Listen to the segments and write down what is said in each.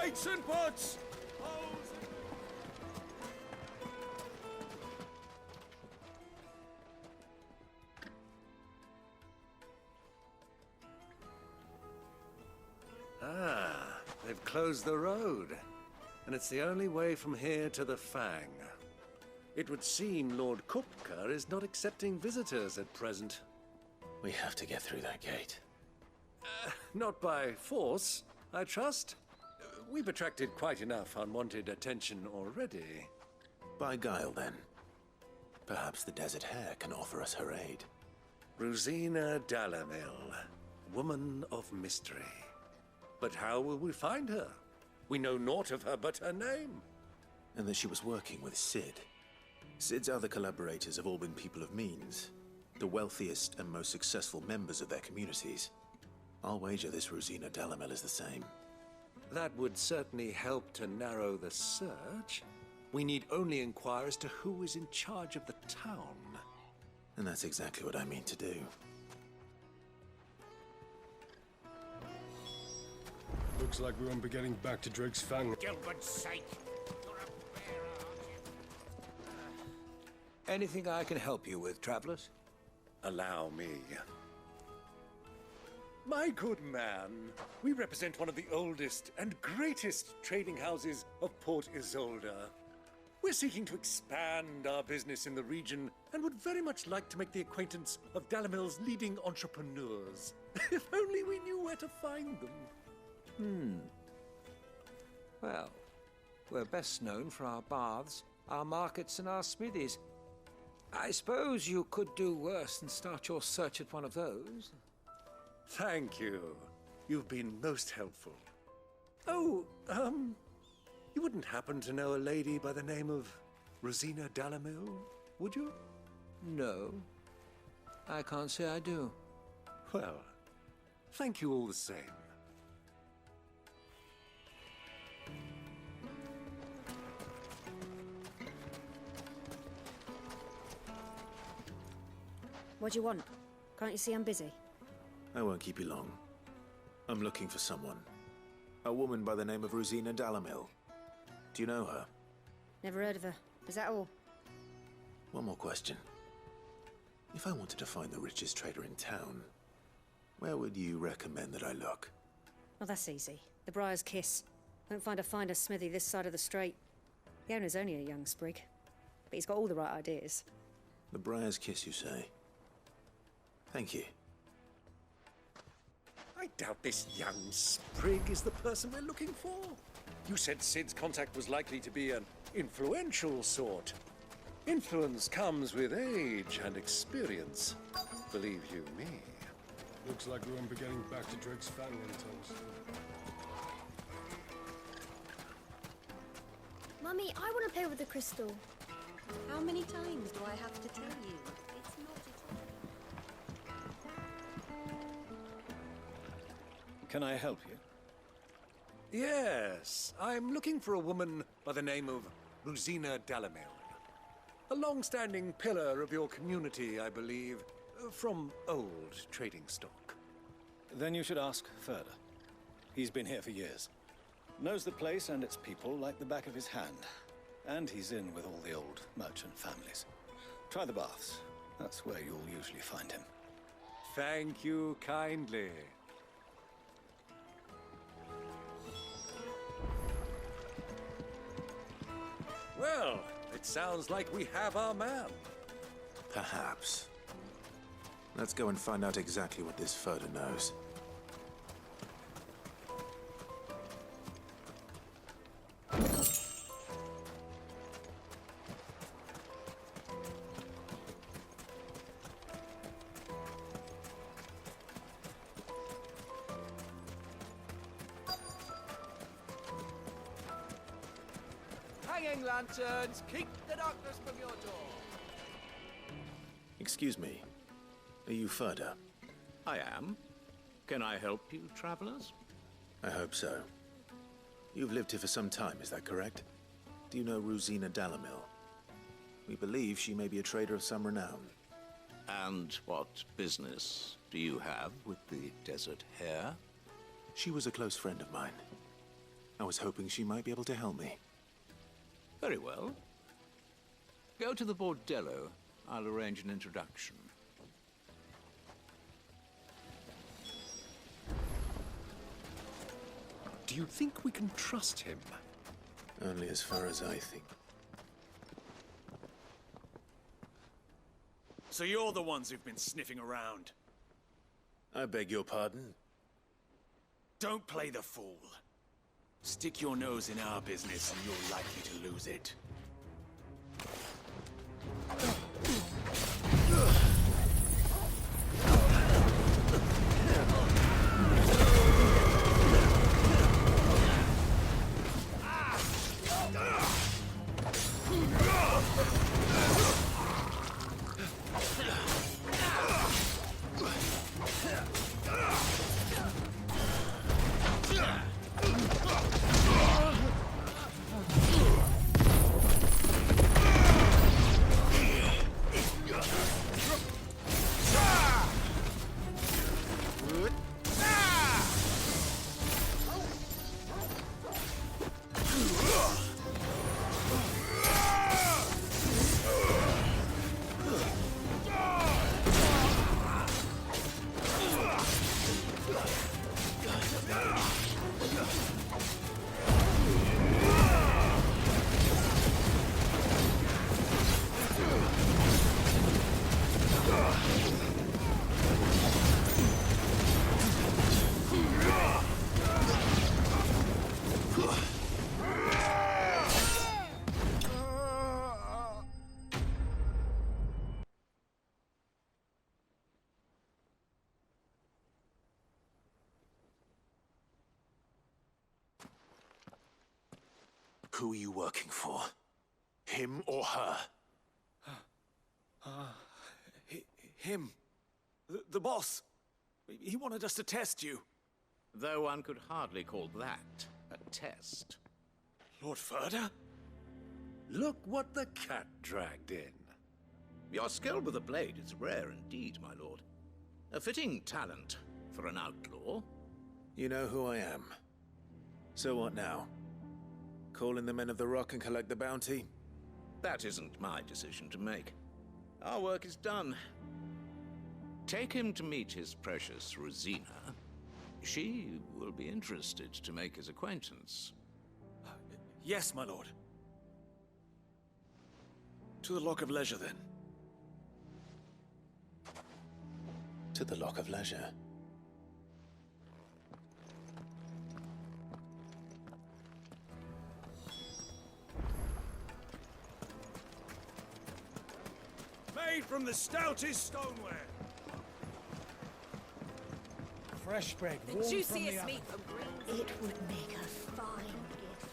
Lights and pots! Ah, they've closed the road. And it's the only way from here to the Fang. It would seem Lord Kupka is not accepting visitors at present. We have to get through that gate. Not by force, I trust. We've attracted quite enough unwanted attention already. By guile, then. Perhaps the Desert Hare can offer us her aid. Rosina Dalamil, woman of mystery. But how will we find her? We know naught of her but her name. And that she was working with Sid. Sid's other collaborators have all been people of means, the wealthiest and most successful members of their communities. I'll wager this Rosina Dalamel is the same. That would certainly help to narrow the search. We need only inquire as to who is in charge of the town. And that's exactly what I mean to do. Looks like we won't be getting back to Drake's Fang. Gilbert's sake! You're a bear, aren't you? Anything I can help you with, travelers? Allow me. My good man, we represent one of the oldest and greatest trading houses of Port Isolde. We're seeking to expand our business in the region and would very much like to make the acquaintance of Dalamil's leading entrepreneurs. If only we knew where to find them. Well, we're best known for our baths, our markets, and our smithies. I suppose you could do worse than start your search at one of those. Thank you. You've been most helpful. Oh, you wouldn't happen to know a lady by the name of Rosina Dalamil, would you? No, I can't say I do. Well, thank you all the same. What do you want? Can't you see I'm busy? I won't keep you long. I'm looking for someone. A woman by the name of Rosina Dalamil. Do you know her? Never heard of her. Is that all? One more question. If I wanted to find the richest trader in town, where would you recommend that I look? Oh, that's easy. The Briar's Kiss. Won't find a finer smithy this side of the strait. The owner's only a young sprig, but he's got all the right ideas. The Briar's Kiss, you say? Thank you. I doubt this young sprig is the person we're looking for. You said Sid's contact was likely to be an influential sort. Influence comes with age and experience. Believe you me. Looks like we won't be getting back to Drake's Fang anytime soon. Mummy, I want to play with the crystal. How many times do I have to tell you? It's not Can I help you? Yes, I'm looking for a woman by the name of Rosina Dalamil. A long-standing pillar of your community, I believe, from old trading stock. Then you should ask further. He's been here for years. Knows the place and its people like the back of his hand. And he's in with all the old merchant families. Try the baths. That's where you'll usually find him. Thank you kindly. Well, it sounds like we have our man. Perhaps. Let's go and find out exactly what this Furter knows. Hanging lanterns, keep the darkness from your door. Excuse me. Are you Furter? I am. Can I help you, travelers? I hope so. You've lived here for some time, is that correct? Do you know Rosina Dalamil? We believe she may be a trader of some renown. And what business do you have with the Desert Hare? She was a close friend of mine. I was hoping she might be able to help me. Very well. Go to the bordello. I'll arrange an introduction. Do you think we can trust him? Only as far as I think. So you're the ones who've been sniffing around. I beg your pardon? Don't play the fool. Stick your nose in our business and you're likely to lose it. Who are you working for? Him or her? Him. The boss. He wanted us to test you. Though one could hardly call that a test. Lord Ferda? Look what the cat dragged in. Your skill with a blade is rare indeed, my lord. A fitting talent for an outlaw. You know who I am. So what now? Call in the Men of the Rock and collect the bounty? That isn't my decision to make. Our work is done. Take him to meet his precious Rosina. She will be interested to make his acquaintance. Yes, my lord. To the Lock of Leisure, then. To the Lock of Leisure. Made from the stoutest stoneware. Fresh bread, The warm from juiciest the oven. meat from Green. It would make a fine gift.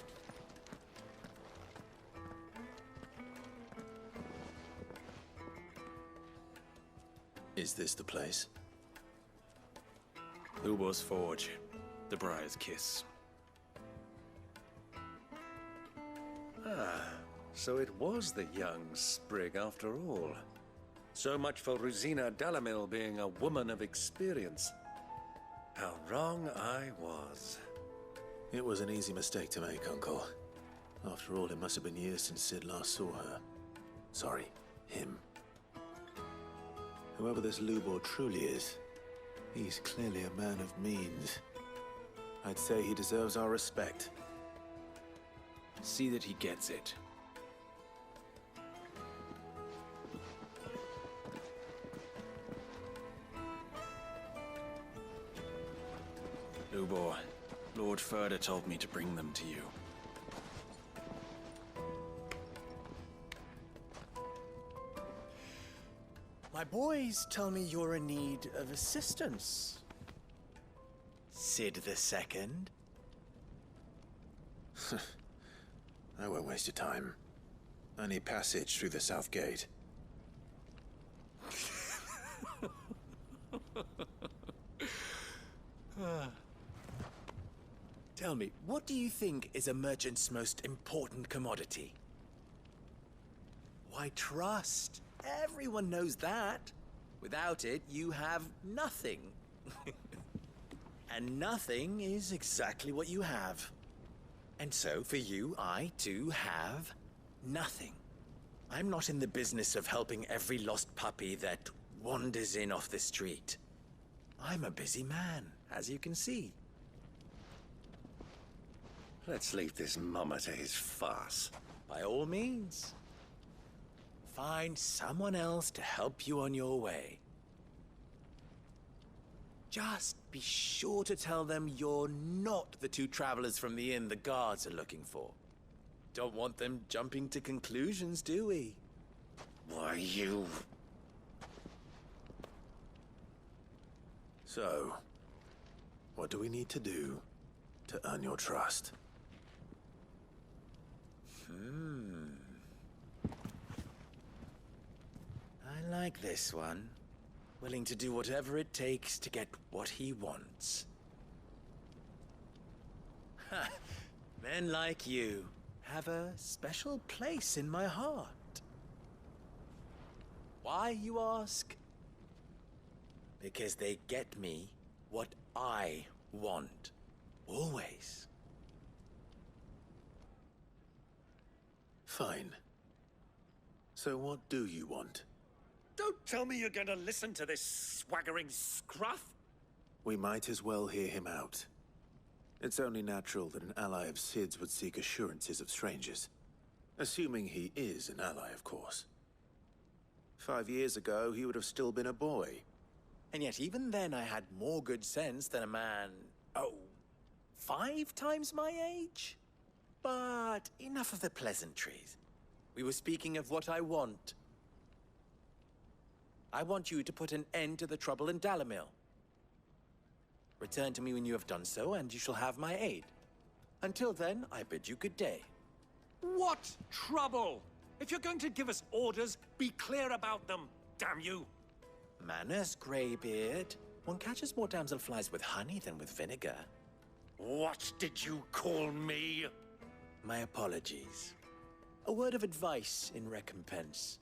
Is this the place? Lubo's Forge. The Briar's Kiss. So it was the young sprig after all. So much for Rosina Dalamil being a woman of experience. How wrong I was. It was an easy mistake to make, Uncle. After all, it must have been years since Sid last saw her. Sorry, him. Whoever this Lubor truly is, he's clearly a man of means. I'd say he deserves our respect. See that he gets it. Lubor, Lord Ferda told me to bring them to you. My boys tell me you're in need of assistance. Sid the Second? I won't waste your time. I need passage through the south gate. Tell me, what do you think is a merchant's most important commodity? Why, trust. Everyone knows that. Without it, you have nothing. And nothing is exactly what you have. And so, for you, I, too, have nothing. I'm not in the business of helping every lost puppy that wanders in off the street. I'm a busy man, as you can see. Let's leave this mummer to his farce. By all means. Find someone else to help you on your way. Just be sure to tell them you're not the two travelers from the inn the guards are looking for. Don't want them jumping to conclusions, do we? Why, you... So, what do we need to do to earn your trust? I like this one. Willing to do whatever it takes to get what he wants. Ha! Men like you have a special place in my heart. Why, you ask? Because they get me what I want. Always. Fine. So what do you want? Don't tell me you're going to listen to this swaggering scruff! We might as well hear him out. It's only natural that an ally of Sid's would seek assurances of strangers. Assuming he is an ally, of course. 5 years ago, he would have still been a boy. And yet even then I had more good sense than a man, 5 times my age? But enough of the pleasantries. We were speaking of what I want. I want you to put an end to the trouble in Dalamil. Return to me when you have done so, and you shall have my aid. Until then, I bid you good day. What trouble? If you're going to give us orders, be clear about them, damn you! Manners, Greybeard. One catches more damselflies with honey than with vinegar. What did you call me? My apologies. A word of advice in recompense.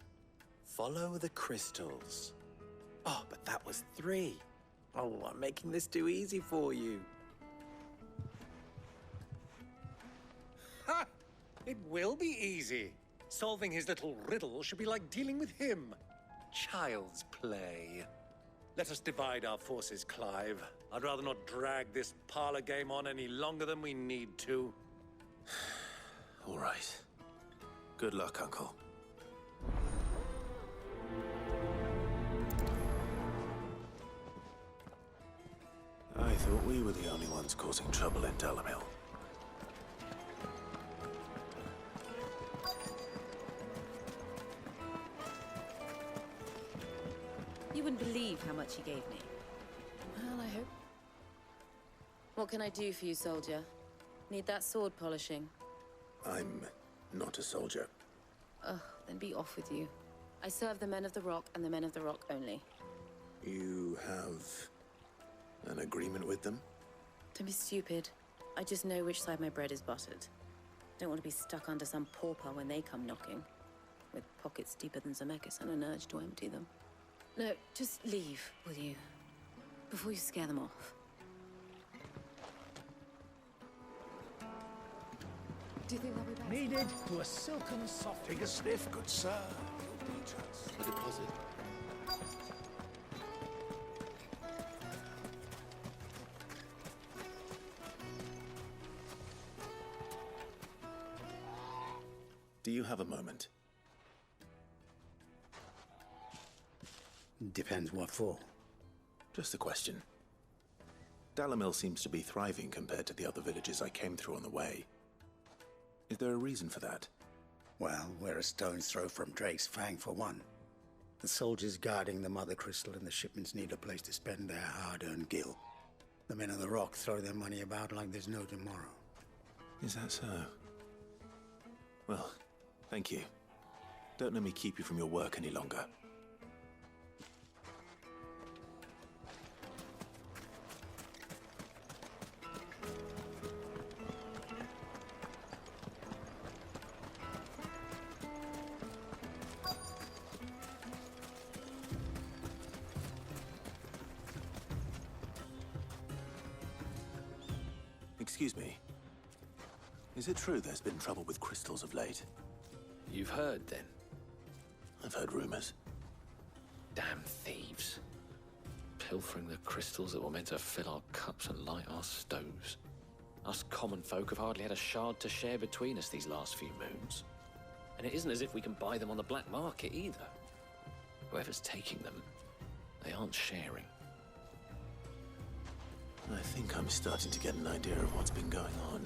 Follow the crystals. Oh, but that was 3. Oh, I'm making this too easy for you. Ha! It will be easy. Solving his little riddle should be like dealing with him. Child's play. Let us divide our forces, Clive. I'd rather not drag this parlor game on any longer than we need to. All right. Good luck, Uncle. I thought we were the only ones causing trouble in Dalamil. You wouldn't believe how much he gave me. Well, I hope. What can I do for you, soldier? Need that sword polishing? I'm not a soldier. Ugh, then be off with you. I serve the men of the Rock and the men of the Rock only. You have an agreement with them? Don't be stupid. I just know which side my bread is buttered. Don't want to be stuck under some pauper when they come knocking. With pockets deeper than Zemeckis and an urge to empty them. No, just leave, will you? Before you scare them off. Do you think they'll be back? Needed to a silken soft figure sniff, good sir. A deposit. Do you have a moment? Depends what for. Just a question. Dalamil seems to be thriving compared to the other villages I came through on the way. Is there a reason for that? Well, we're a stone's throw from Drake's Fang, for one. The soldiers guarding the Mother Crystal and the shipments need a place to spend their hard-earned gil. The men of the Rock throw their money about like there's no tomorrow. Is that so? Well, thank you. Don't let me keep you from your work any longer. Excuse me. Is it true there's been trouble with crystals of late? You've heard, then? I've heard rumors. Damn thieves. Pilfering the crystals that were meant to fill our cups and light our stoves. Us common folk have hardly had a shard to share between us these last few moons. And it isn't as if we can buy them on the black market either. Whoever's taking them, they aren't sharing. I think I'm starting to get an idea of what's been going on.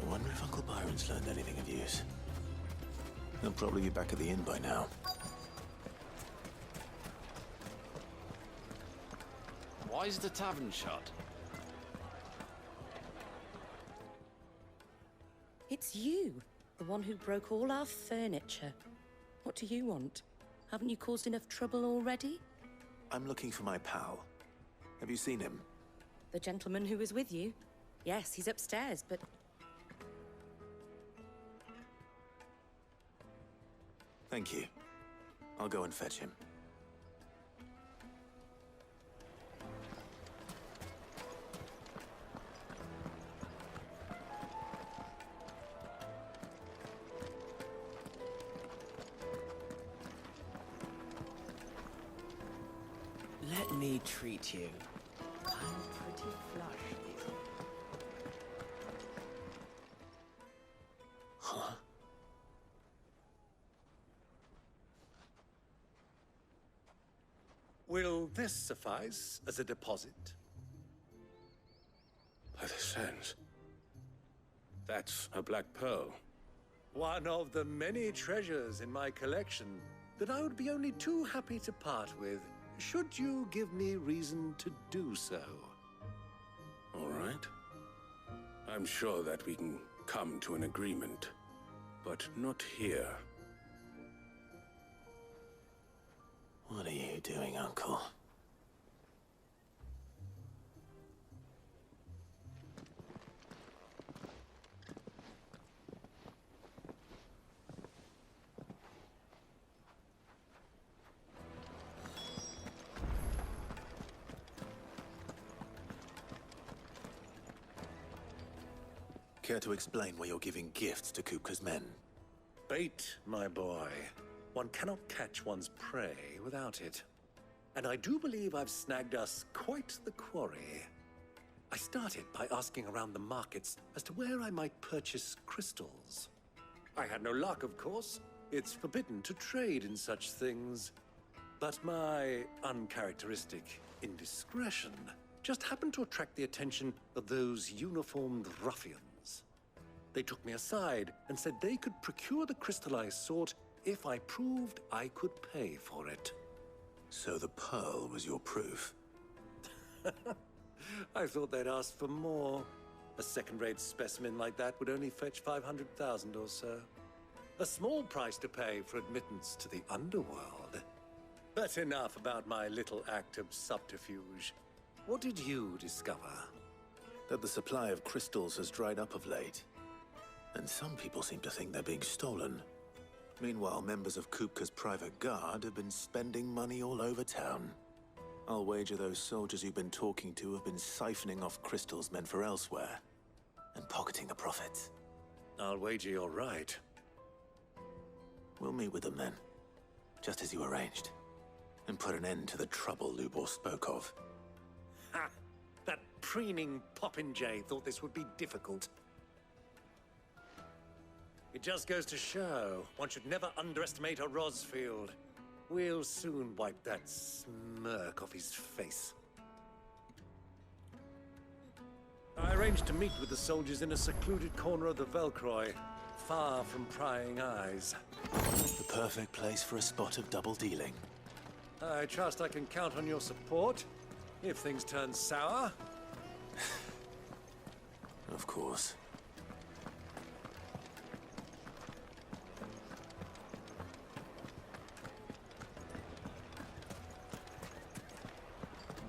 I wonder if Uncle Byron's learned anything of use. He'll probably be back at the inn by now. Why is the tavern shut? It's you, the one who broke all our furniture. What do you want? Haven't you caused enough trouble already? I'm looking for my pal. Have you seen him? The gentleman who was with you? Yes, he's upstairs, but... Thank you. I'll go and fetch him. Let me treat you. I'm pretty flush these days. Huh? Will this suffice as a deposit? By the sands. That's a black pearl. One of the many treasures in my collection that I would be only too happy to part with, should you give me reason to do so. All right. I'm sure that we can come to an agreement, but not here. What are you doing, Uncle? Care to explain why you're giving gifts to Kupka's men? Bait, my boy. One cannot catch one's prey without it. And I do believe I've snagged us quite the quarry. I started by asking around the markets as to where I might purchase crystals. I had no luck, of course. It's forbidden to trade in such things. But my uncharacteristic indiscretion just happened to attract the attention of those uniformed ruffians. They took me aside and said they could procure the crystal I sought if I proved I could pay for it. So the pearl was your proof? I thought they'd ask for more. A second-rate specimen like that would only fetch 500,000 or so. A small price to pay for admittance to the underworld. But enough about my little act of subterfuge. What did you discover? That the supply of crystals has dried up of late. And some people seem to think they're being stolen. Meanwhile, members of Kupka's private guard have been spending money all over town. I'll wager those soldiers you've been talking to have been siphoning off crystals meant for elsewhere, and pocketing the profits. I'll wager you're right. We'll meet with them then, just as you arranged, and put an end to the trouble Lubor spoke of. Ha! That preening popinjay thought this would be difficult. It just goes to show one should never underestimate a Rosfield. We'll soon wipe that smirk off his face. I arranged to meet with the soldiers in a secluded corner of the Velcroy, far from prying eyes. The perfect place for a spot of double dealing. I trust I can count on your support if things turn sour. Of course.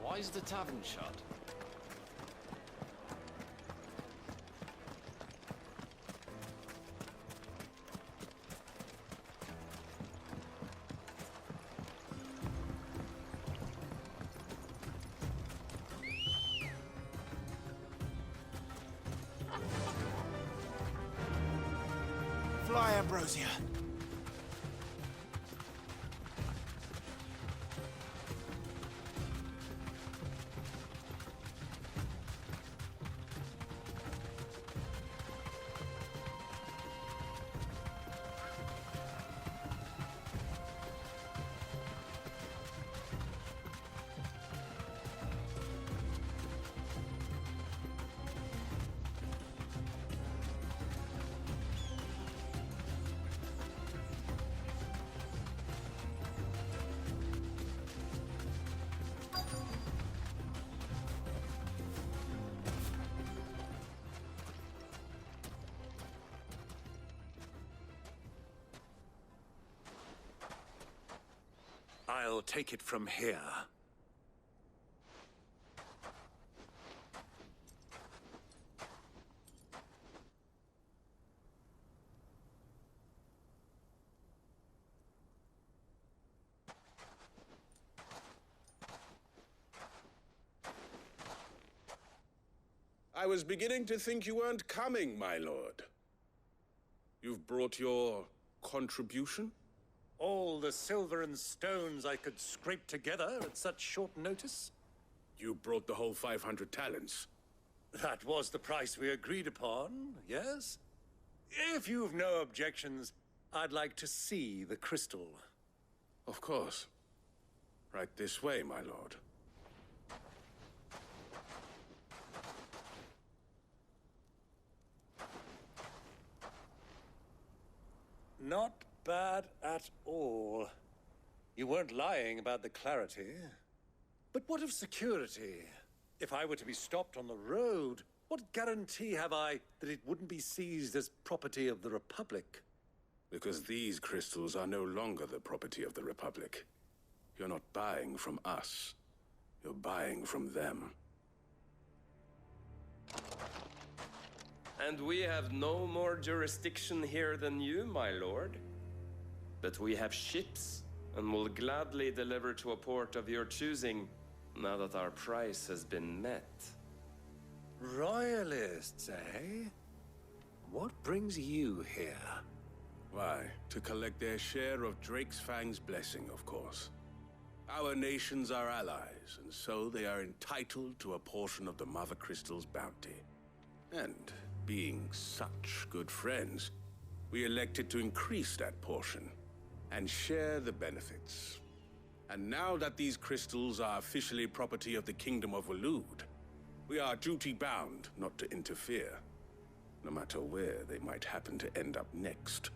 Why is the tavern shut? Fly, Ambrosia. I'll take it from here. I was beginning to think you weren't coming, my lord. You've brought your contribution? All the silver and stones I could scrape together at such short notice? You brought the whole 500 talents. That was the price we agreed upon, yes? If you've no objections, I'd like to see the crystal. Of course. Right this way, my lord. Not bad at all. You weren't lying about the clarity. But what of security? If I were to be stopped on the road, what guarantee have I that it wouldn't be seized as property of the Republic? Because these crystals are no longer the property of the Republic. You're not buying from us. You're buying from them. And we have no more jurisdiction here than you, my lord. But we have ships, and will gladly deliver to a port of your choosing, now that our price has been met. Royalists, eh? What brings you here? Why, to collect their share of Drake's Fang's blessing, of course. Our nations are allies, and so they are entitled to a portion of the Mother Crystal's bounty. And being such good friends, we elected to increase that portion and share the benefits. And now that these crystals are officially property of the Kingdom of Waloed, we are duty-bound not to interfere, no matter where they might happen to end up next.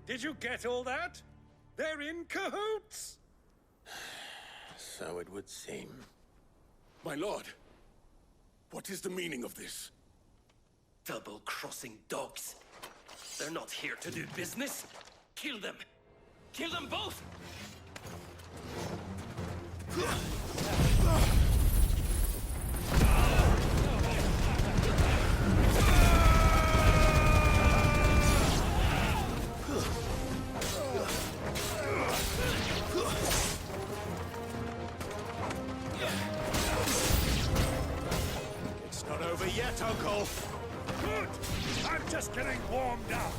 Did you get all that? They're in cahoots! So it would seem. My lord, what is the meaning of this? Double-crossing dogs. They're not here to do business. Kill them! Kill them both! It's not over yet, Uncle. Good! I'm just getting warmed up.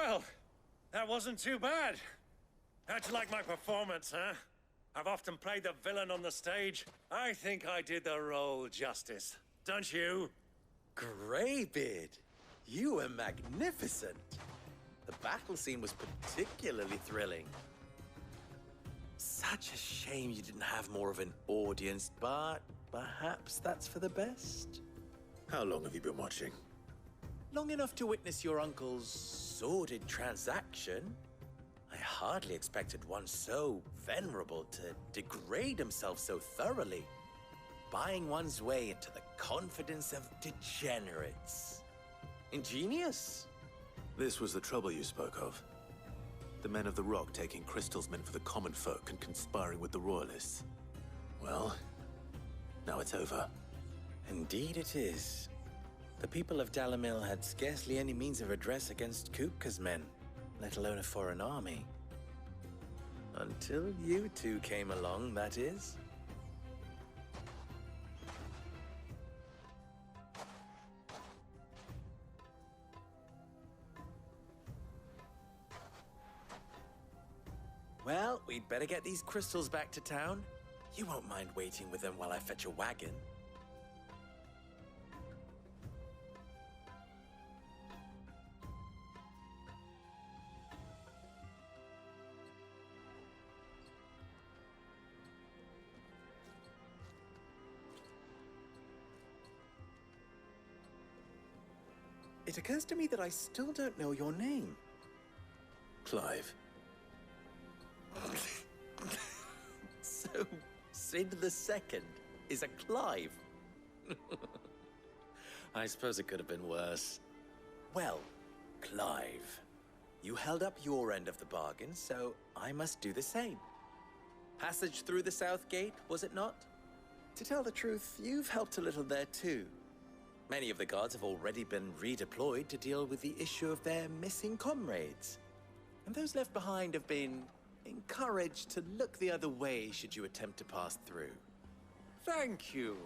Well, that wasn't too bad. How'd you like my performance, huh? I've often played the villain on the stage. I think I did the role justice. Don't you? Greybeard, you were magnificent. The battle scene was particularly thrilling. Such a shame you didn't have more of an audience, but perhaps that's for the best. How long have you been watching? Long enough to witness your uncle's sordid transaction. I hardly expected one so venerable to degrade himself so thoroughly, buying one's way into the confidence of degenerates. Ingenious. This was the trouble you spoke of. The men of the Rock taking crystals meant for the common folk and conspiring with the Royalists. Well, now it's over. Indeed it is. The people of Dalamil had scarcely any means of redress against Kupka's men, let alone a foreign army. Until you two came along, that is. Well, we'd better get these crystals back to town. You won't mind waiting with them while I fetch a wagon. It occurs to me that I still don't know your name. Clive. So, Sid the Second is a Clive. I suppose it could have been worse. Well, Clive, you held up your end of the bargain, so I must do the same. Passage through the South Gate, was it not? To tell the truth, you've helped a little there too. Many of the guards have already been redeployed to deal with the issue of their missing comrades. And those left behind have been encouraged to look the other way should you attempt to pass through. Thank you.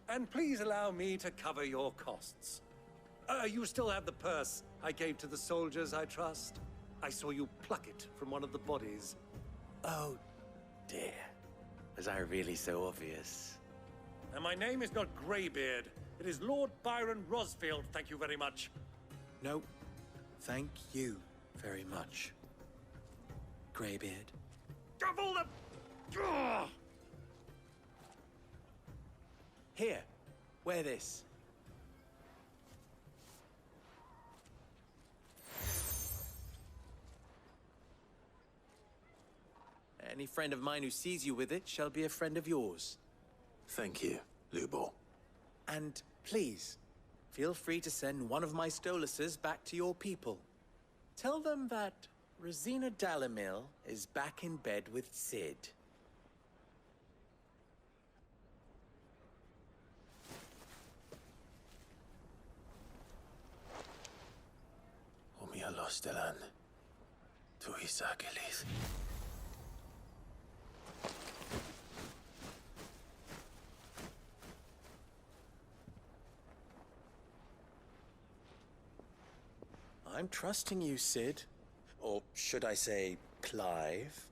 And please allow me to cover your costs. You still have the purse I gave to the soldiers, I trust? I saw you pluck it from one of the bodies. Oh, dear. Was I really so obvious? And my name is not Greybeard. It is Lord Byron Rosfield, thank you very much. No, thank you very much, Greybeard. Of all the... Ugh! Here, wear this. Any friend of mine who sees you with it shall be a friend of yours. Thank you, Lubor. And please, feel free to send one of my Stoluses back to your people. Tell them that Rosina Dalamil is back in bed with Sid. Omia Lostelan. Tuisa Achilles. I'm trusting you, Sid. Or should I say, Clive.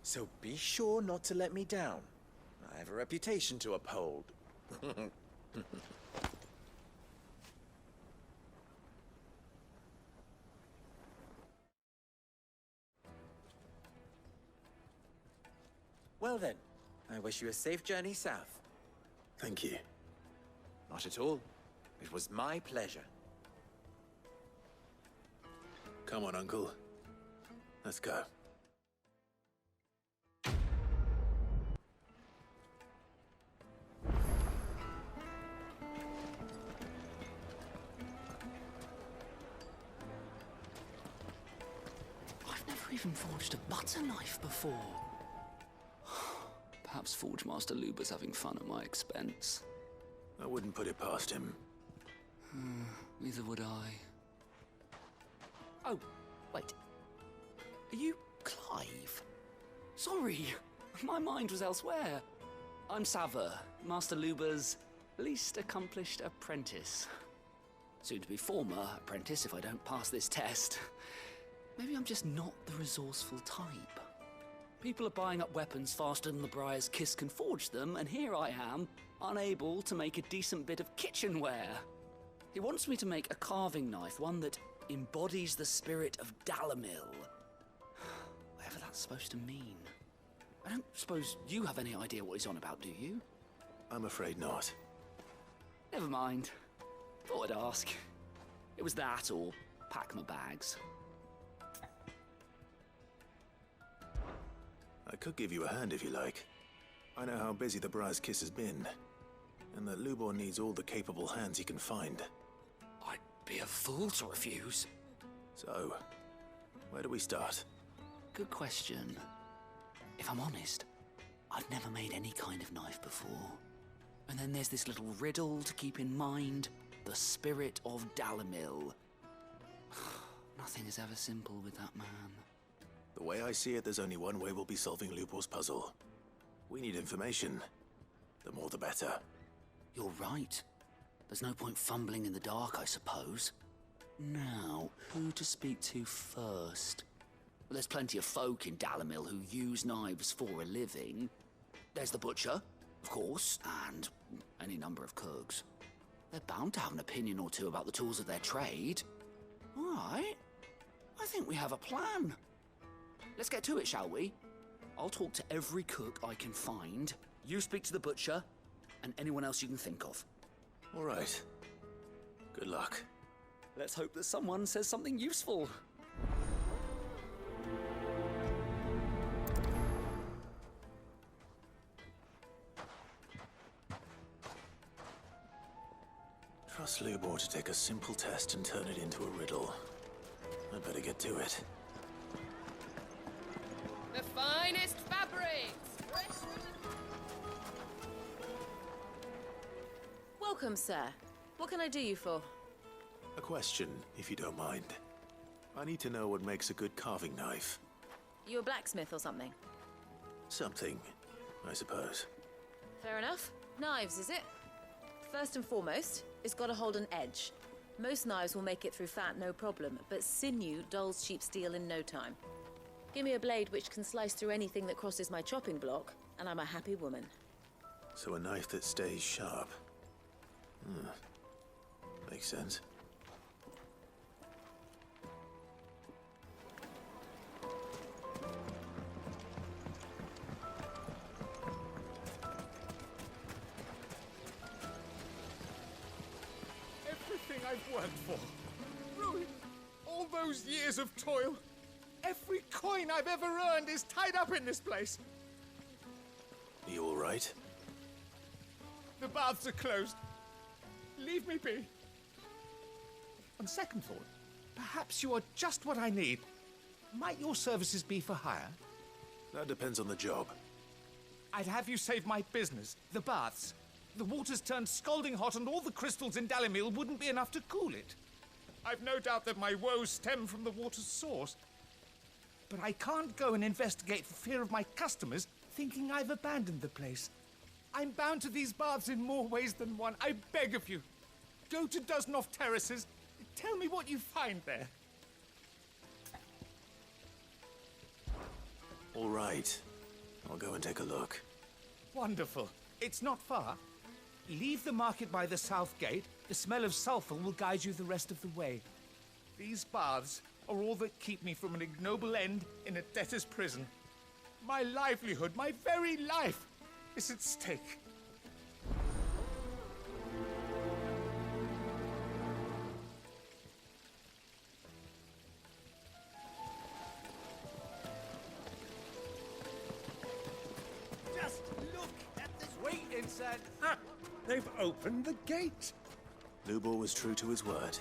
So be sure not to let me down. I have a reputation to uphold. Well then, I wish you a safe journey south. Thank you. Not at all. It was my pleasure. Come on, Uncle. Let's go. I've never even forged a butter knife before. Perhaps Forge Master Luber's having fun at my expense. I wouldn't put it past him. Neither would I. Oh, wait. Are you Clive? Sorry, my mind was elsewhere. I'm Sava, Master Luber's least accomplished apprentice. Soon to be former apprentice if I don't pass this test. Maybe I'm just not the resourceful type. People are buying up weapons faster than the Briar's Kiss can forge them, and here I am, unable to make a decent bit of kitchenware. He wants me to make a carving knife, one that embodies the spirit of Dalamil. Whatever that's supposed to mean. I don't suppose you have any idea what he's on about, do you? I'm afraid not. Never mind. Thought I'd ask. It was that or pack my bags. I could give you a hand if you like. I know how busy the Briar's Kiss has been, and that Lubor needs all the capable hands he can find. I'd be a fool to refuse. So, where do we start? Good question. If I'm honest, I've never made any kind of knife before. And then there's this little riddle to keep in mind. The spirit of Dalamil. Nothing is ever simple with that man. The way I see it, there's only one way we'll be solving Lubor's puzzle. We need information. The more the better. You're right. There's no point fumbling in the dark, I suppose. Now, who to speak to first? Well, there's plenty of folk in Dalamil who use knives for a living. There's the butcher, of course, and any number of cooks. They're bound to have an opinion or two about the tools of their trade. All right. I think we have a plan. Let's get to it, shall we? I'll talk to every cook I can find. You speak to the butcher, and anyone else you can think of. All right. Good luck. Let's hope that someone says something useful. Trust Lubor to take a simple test and turn it into a riddle. I'd better get to it. The finest fabrics! Welcome, sir. What can I do you for? A question, if you don't mind. I need to know what makes a good carving knife. You a blacksmith or something? Something, I suppose. Fair enough. Knives, is it? First and foremost, it's got to hold an edge. Most knives will make it through fat, no problem, but sinew dulls cheap steel in no time. Give me a blade which can slice through anything that crosses my chopping block, and I'm a happy woman. So a knife that stays sharp. Makes sense. Everything I've worked for. Ruined. All those years of toil. Every coin I've ever earned is tied up in this place. You all right? The baths are closed. Leave me be. On second thought, perhaps you are just what I need. Might your services be for hire? That depends on the job. I'd have you save my business, the baths. The water's turned scalding hot and all the crystals in Dalamil wouldn't be enough to cool it. I've no doubt that my woes stem from the water's source. But I can't go and investigate for fear of my customers thinking I've abandoned the place. I'm bound to these baths in more ways than one. I beg of you. Go to Dusnoff Terraces. Tell me what you find there. All right. I'll go and take a look. Wonderful. It's not far. Leave the market by the south gate. The smell of sulfur will guide you the rest of the way. These baths are all that keep me from an ignoble end in a debtor's prison. My livelihood, my very life, is at stake. Just look at this. Wait inside. Ah, they've opened the gate. Lubor was true to his word.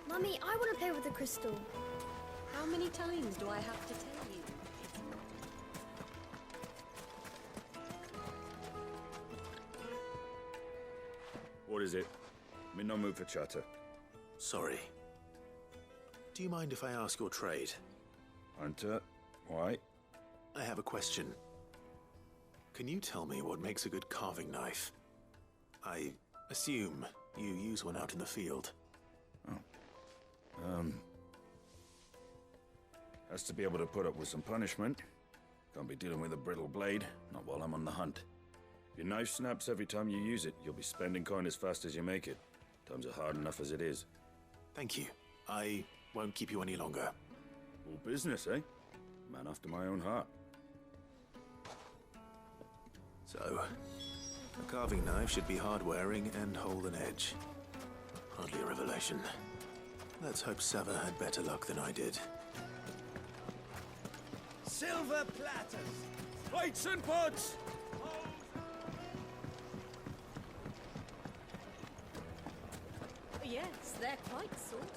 Mummy, I want to play with the crystal. How many times do I have to tell you? What is it? I'm in no mood for chatter. Sorry. Do you mind if I ask your trade? Hunter, why? I have a question. Can you tell me what makes a good carving knife? I assume you use one out in the field. Has to be able to put up with some punishment. Can't be dealing with a brittle blade, not while I'm on the hunt. If your knife snaps every time you use it, you'll be spending coin as fast as you make it. Times are hard enough as it is. Thank you. I won't keep you any longer. All business, eh? Man after my own heart. So, a carving knife should be hard-wearing and hold an edge. Hardly a revelation. Let's hope Sava had better luck than I did. Silver platters! Plates and pots! Yes, they're quite sort of.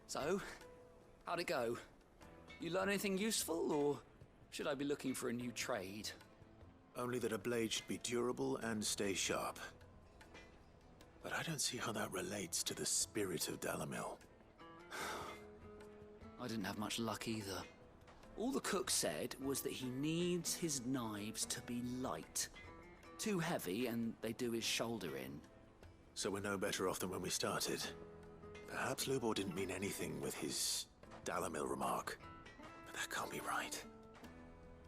So, how'd it go? You learn anything useful, or should I be looking for a new trade? Only that a blade should be durable and stay sharp. But I don't see how that relates to the spirit of Dalamil. I didn't have much luck either. All the cook said was that he needs his knives to be light. Too heavy and they do his shoulder in. So we're no better off than when we started. Perhaps Lubor didn't mean anything with his Dalamil remark. But that can't be right.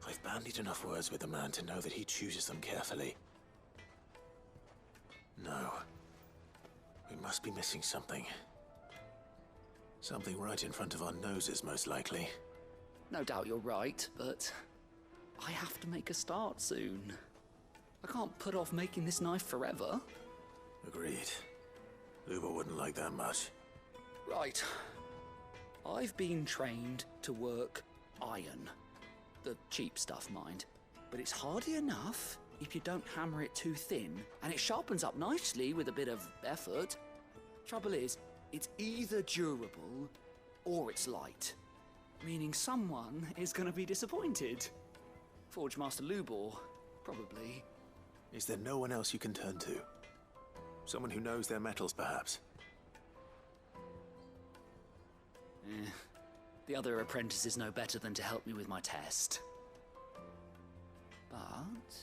I've bandied enough words with the man to know that he chooses them carefully. No. We must be missing something. Something right in front of our noses, most likely. No doubt you're right, but I have to make a start soon. I can't put off making this knife forever. Agreed. Lubor wouldn't like that much. Right. I've been trained to work iron. The cheap stuff, mind. But it's hardy enough if you don't hammer it too thin, and it sharpens up nicely with a bit of effort. Trouble is, it's either durable or it's light. Meaning someone is gonna be disappointed. Forge Master Lubor, probably. Is there no one else you can turn to? Someone who knows their metals, perhaps? The other apprentices know better than to help me with my test. But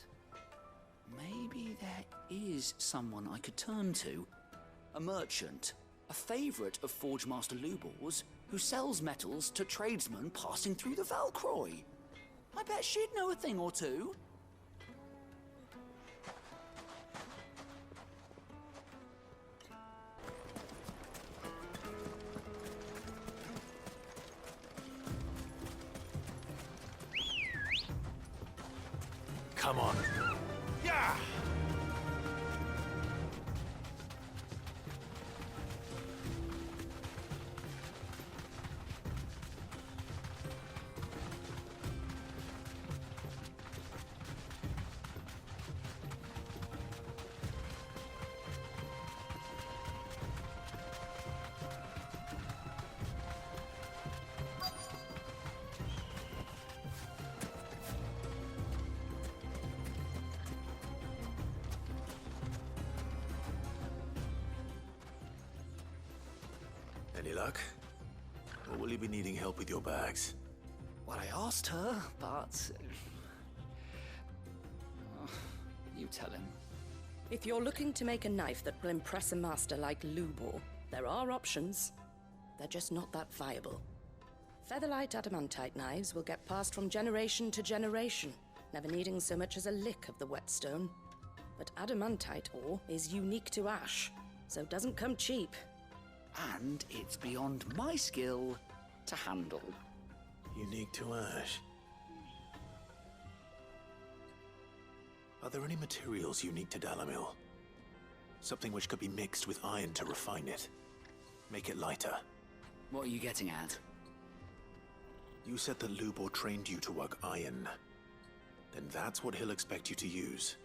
maybe there is someone I could turn to. A merchant, a favorite of Forge Master Lubor's, who sells metals to tradesmen passing through the Valcroy. I bet she'd know a thing or two. Come on. Yeah! Any luck? Or will you be needing help with your bags? Well, I asked her, but... you tell him. If you're looking to make a knife that will impress a master like Lubor, there are options. They're just not that viable. Featherlight adamantite knives will get passed from generation to generation, never needing so much as a lick of the whetstone. But adamantite ore is unique to ash, so it doesn't come cheap. And it's beyond my skill to handle. Unique to ash. Are there any materials unique to Dalamil? Something which could be mixed with iron to refine it. Make it lighter. What are you getting at? You said that Lubor trained you to work iron. Then that's what he'll expect you to use.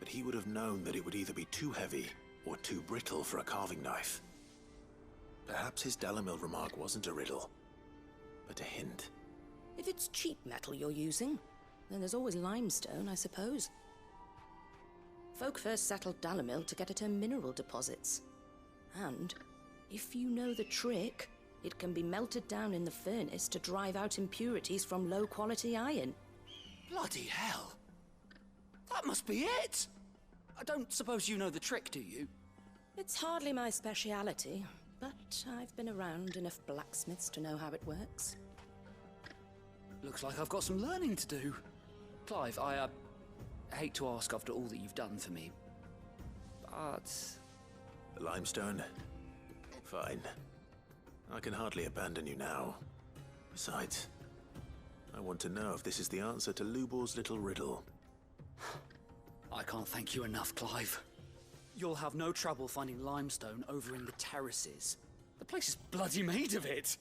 But he would have known that it would either be too heavy or too brittle for a carving knife. Perhaps his Dalamil remark wasn't a riddle, but a hint. If it's cheap metal you're using, then there's always limestone, I suppose. Folk first settled Dalamil to get at her mineral deposits. And if you know the trick, It can be melted down in the furnace to drive out impurities from low-quality iron. Bloody hell! That must be it! I don't suppose you know the trick, do you? It's hardly my speciality, but I've been around enough blacksmiths to know how it works. Looks like I've got some learning to do. Clive, I hate to ask after all that you've done for me, but... Limestone? Fine. I can hardly abandon you now. Besides, I want to know if this is the answer to Lubor's little riddle. I can't thank you enough, Clive. You'll have no trouble finding limestone over in the terraces. The place is bloody made of it.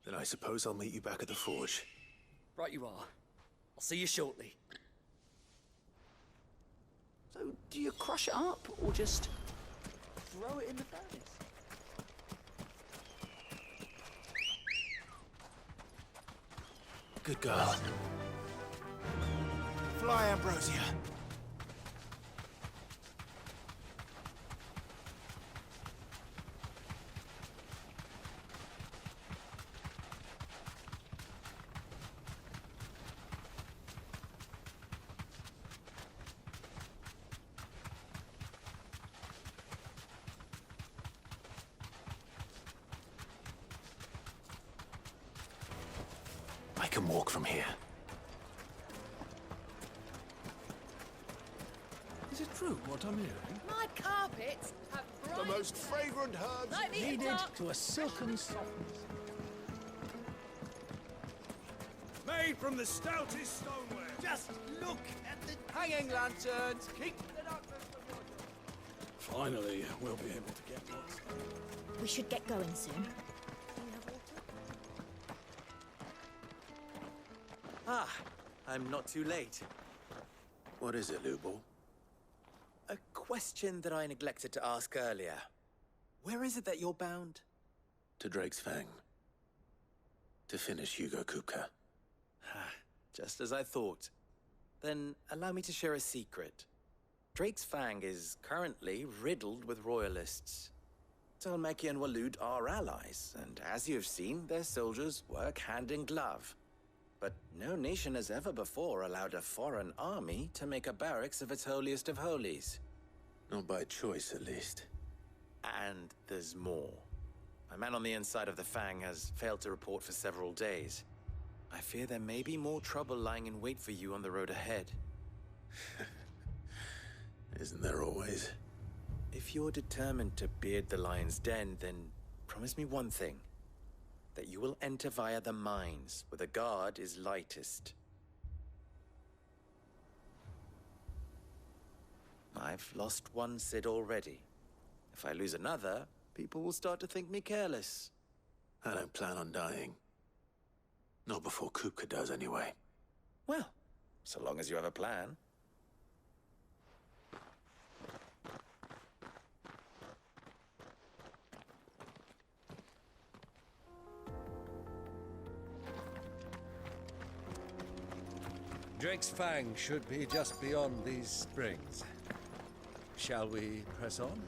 Then I suppose I'll meet you back at the forge. Right you are. I'll see you shortly. So, do you crush it up, or just throw it in the furnace? Good girl. Fly, Ambrosia. I can walk from here. Is it true what I'm hearing? My carpets have bright... The most fragrant herbs Like the needed dark- to a silken softness. Made from the stoutest stoneware. Just look at the hanging lanterns. Keep the darkness from your... Finally, we'll be able to get lost. We should get going soon. Ah, I'm not too late. What is it, Lubor? A question that I neglected to ask earlier. Where is it that you're bound? To Drake's Fang. To finish Hugo Kupka. Just as I thought. Then allow me to share a secret. Drake's Fang is currently riddled with royalists. Talmeki and Waloed are allies, and as you have seen, their soldiers work hand in glove. But no nation has ever before allowed a foreign army to make a barracks of its holiest of holies. Not by choice, at least. And there's more. My man on the inside of the Fang has failed to report for several days. I fear there may be more trouble lying in wait for you on the road ahead. Isn't there always? If you're determined to beard the lion's den, then promise me one thing. That you will enter via the mines, where the guard is lightest. I've lost one Cid already. If I lose another, people will start to think me careless. I don't plan on dying. Not before Kupka does, anyway. Well, so long as you have a plan. Drake's Fang should be just beyond these springs. Shall we press on?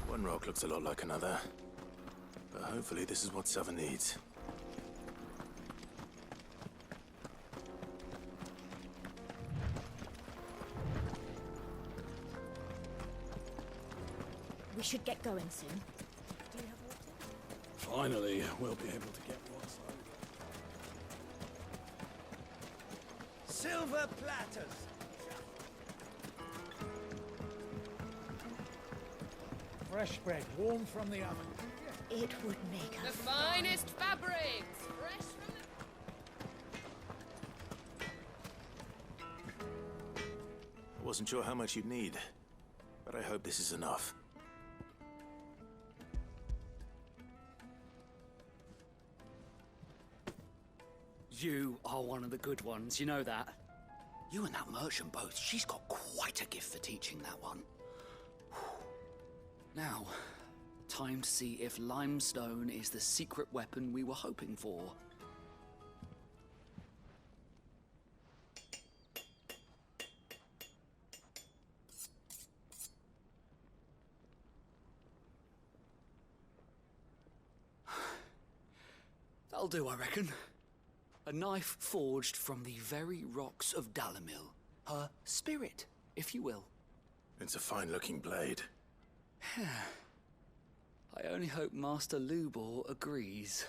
One rock looks a lot like another. But hopefully this is what Southern needs. We should get going soon. Do you have water? Finally, we'll be able to get lost. Silver platters. Fresh bread, warm from the oven. It would make The us... finest fabrics, fresh from the... I wasn't sure how much you'd need, but I hope this is enough. You are one of the good ones, you know that. You and that merchant both, she's got quite a gift for teaching that one. Now, Time to see if limestone is the secret weapon we were hoping for. That'll do, I reckon. A knife forged from the very rocks of Dalamil. Her spirit, if you will. It's a fine-looking blade. I only hope Master Lubor agrees.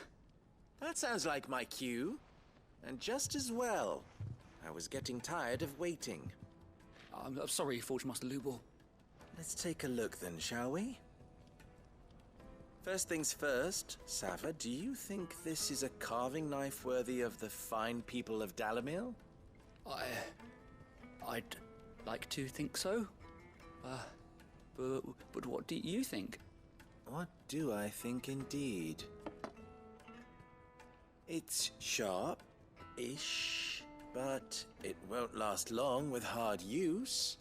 That sounds like my cue. And just as well. I was getting tired of waiting. I'm sorry, Forge Master Lubor. Let's take a look then, shall we? First things first, Sava, do you think this is a carving knife worthy of the fine people of Dalamil? I'd like to think so. But what do you think? What do I think indeed? It's sharp-ish, but it won't last long with hard use.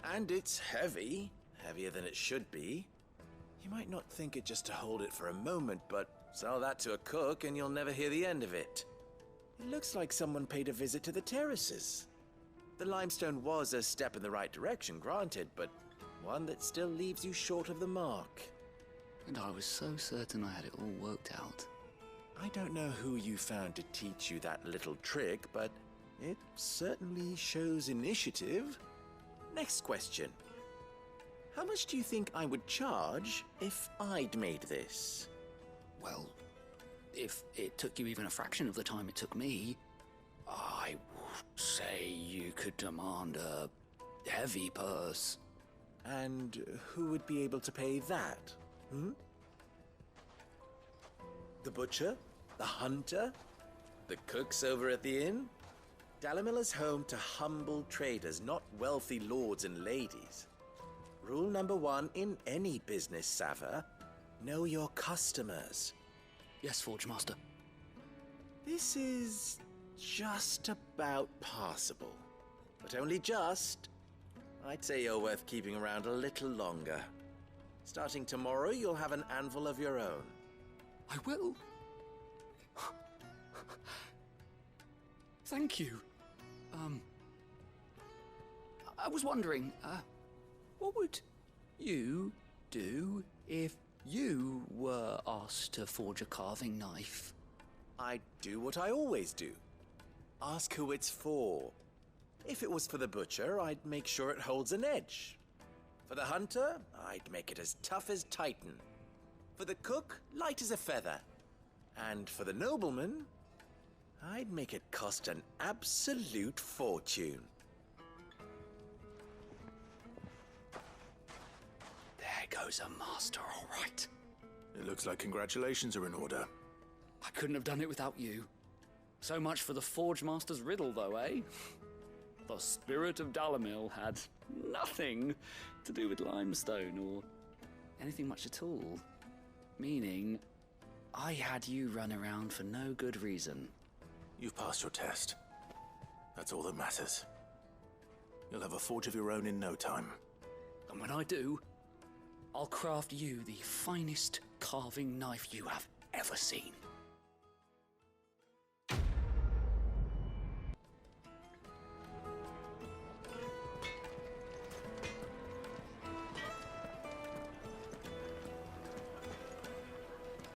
And it's heavy, heavier than it should be. You might not think it just to hold it for a moment, but sell that to a cook and you'll never hear the end of it. It looks like someone paid a visit to the terraces. The limestone was a step in the right direction, granted, but one that still leaves you short of the mark. And I was so certain I had it all worked out. I don't know who you found to teach you that little trick, but it certainly shows initiative. Next question. How much do you think I would charge if I'd made this? Well, if it took you even a fraction of the time it took me, I would say you could demand a heavy purse. And who would be able to pay that? The butcher? The hunter? The cooks over at the inn? Dalamil is home to humble traders, not wealthy lords and ladies. Rule number 1 in any business, Sava, know your customers. Yes, Forge Master. This is just about passable, but only just. I'd say you're worth keeping around a little longer. Starting tomorrow, you'll have an anvil of your own. I will. Thank you. I was wondering, what would you do if you were asked to forge a carving knife? I'd do what I always do. Ask who it's for. If it was for the butcher, I'd make sure it holds an edge. For the hunter, I'd make it as tough as Titan. For the cook, light as a feather. And for the nobleman, I'd make it cost an absolute fortune. There goes a master, all right. It looks like congratulations are in order. I couldn't have done it without you. So much for the Forge Master's riddle, though, eh? The spirit of Dalamil had nothing to do with limestone or anything much at all. Meaning, I had you run around for no good reason. You've passed your test. That's all that matters. You'll have a forge of your own in no time. And when I do, I'll craft you the finest carving knife you have ever seen.